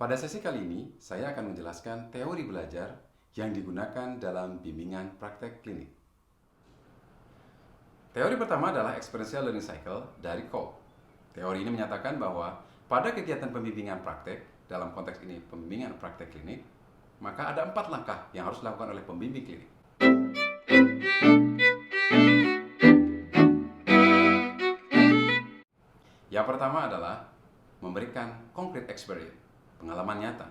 Pada sesi kali ini, saya akan menjelaskan teori belajar yang digunakan dalam bimbingan praktek klinik. Teori pertama adalah Experiential Learning Cycle dari Kolb. Teori ini menyatakan bahwa pada kegiatan pembimbingan praktek, dalam konteks ini pembimbingan praktek klinik, maka ada 4 langkah yang harus dilakukan oleh pembimbing klinik. Yang pertama adalah memberikan concrete experience, pengalaman nyata,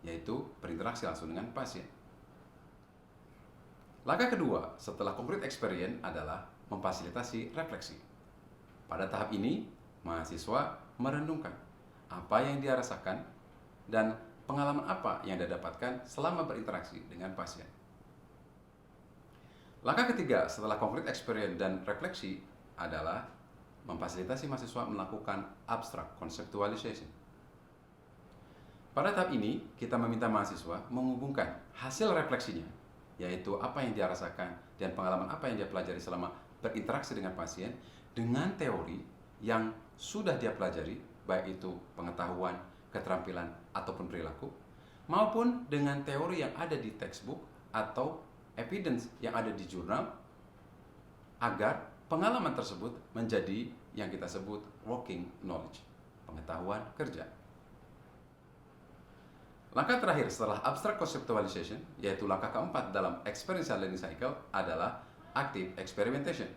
yaitu berinteraksi langsung dengan pasien. Langkah kedua setelah concrete experience adalah memfasilitasi refleksi. Pada tahap ini, mahasiswa merenungkan apa yang dia rasakan dan pengalaman apa yang dia dapatkan selama berinteraksi dengan pasien. Langkah ketiga setelah concrete experience dan refleksi adalah memfasilitasi mahasiswa melakukan abstract conceptualization. Pada tahap ini, kita meminta mahasiswa menghubungkan hasil refleksinya, yaitu apa yang dia rasakan dan pengalaman apa yang dia pelajari selama berinteraksi dengan pasien, dengan teori yang sudah dia pelajari, baik itu pengetahuan, keterampilan, ataupun perilaku, maupun dengan teori yang ada di textbook atau evidence yang ada di jurnal, agar pengalaman tersebut menjadi yang kita sebut working knowledge, pengetahuan kerja. Langkah terakhir setelah abstract conceptualization, yaitu langkah keempat dalam experiential learning cycle, adalah active experimentation.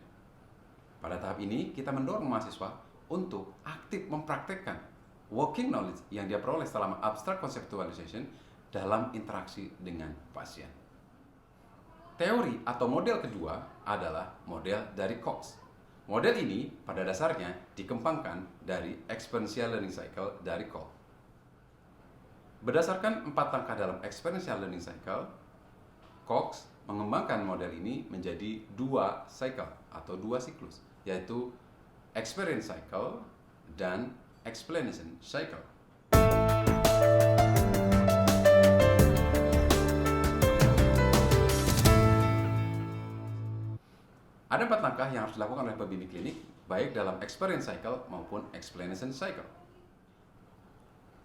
Pada tahap ini, kita mendorong mahasiswa untuk aktif mempraktekkan working knowledge yang dia peroleh selama abstract conceptualization dalam interaksi dengan pasien. Teori atau model kedua adalah model dari Cox. Model ini pada dasarnya dikembangkan dari experiential learning cycle dari Kolb. Berdasarkan 4 langkah dalam experiential learning cycle, Cox mengembangkan model ini menjadi 2 cycle atau 2 siklus, yaitu experience cycle dan explanation cycle. Ada 4 langkah yang harus dilakukan oleh pembimbing klinik, baik dalam experience cycle maupun explanation cycle.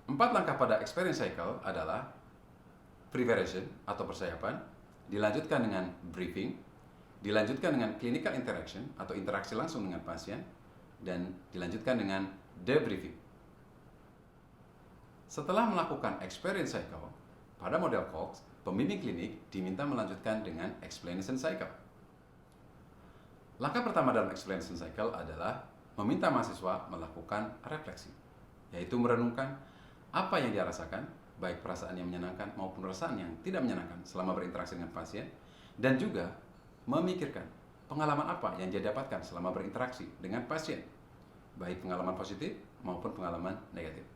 4 langkah pada experience cycle adalah preparation atau persiapan, dilanjutkan dengan briefing, dilanjutkan dengan clinical interaction atau interaksi langsung dengan pasien, dan dilanjutkan dengan debriefing. Setelah melakukan experience cycle, pada model Cox, pembimbing klinik diminta melanjutkan dengan explanation cycle. Langkah pertama dalam explanation cycle adalah meminta mahasiswa melakukan refleksi, yaitu merenungkan apa yang dia rasakan, baik perasaan yang menyenangkan maupun perasaan yang tidak menyenangkan selama berinteraksi dengan pasien, dan juga memikirkan pengalaman apa yang dia dapatkan selama berinteraksi dengan pasien, baik pengalaman positif maupun pengalaman negatif.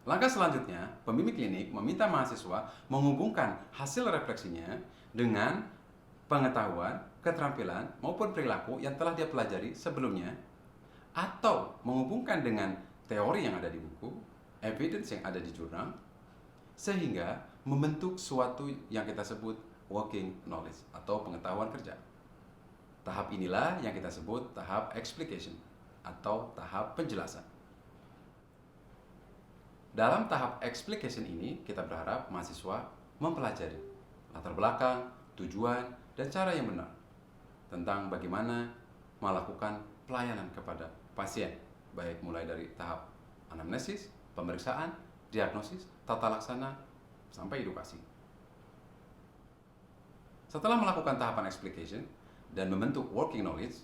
Langkah selanjutnya, pembimbing klinik meminta mahasiswa menghubungkan hasil refleksinya dengan pengetahuan, keterampilan, maupun perilaku yang telah dia pelajari sebelumnya, atau menghubungkan dengan teori yang ada di buku, evidence yang ada di jurnal, sehingga membentuk suatu yang kita sebut working knowledge atau pengetahuan kerja. Tahap inilah yang kita sebut tahap explication atau tahap penjelasan. Dalam tahap explication ini, kita berharap mahasiswa mempelajari latar belakang, tujuan, dan cara yang benar tentang bagaimana melakukan pelayanan kepada pasien, baik mulai dari tahap anamnesis, pemeriksaan, diagnosis, tata laksana, sampai edukasi. Setelah melakukan tahapan explication dan membentuk working knowledge,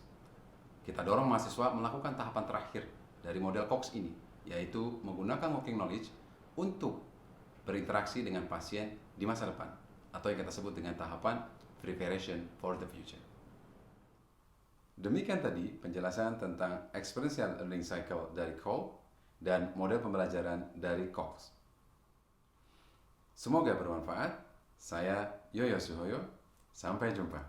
kita dorong mahasiswa melakukan tahapan terakhir dari model Cox ini, yaitu menggunakan working knowledge untuk berinteraksi dengan pasien di masa depan, atau yang kita sebut dengan tahapan preparation for the future. Demikian tadi penjelasan tentang experiential learning cycle dari Kolb dan model pembelajaran dari Cox. Semoga bermanfaat. Saya Yoyo Suhoyo. Sampai jumpa.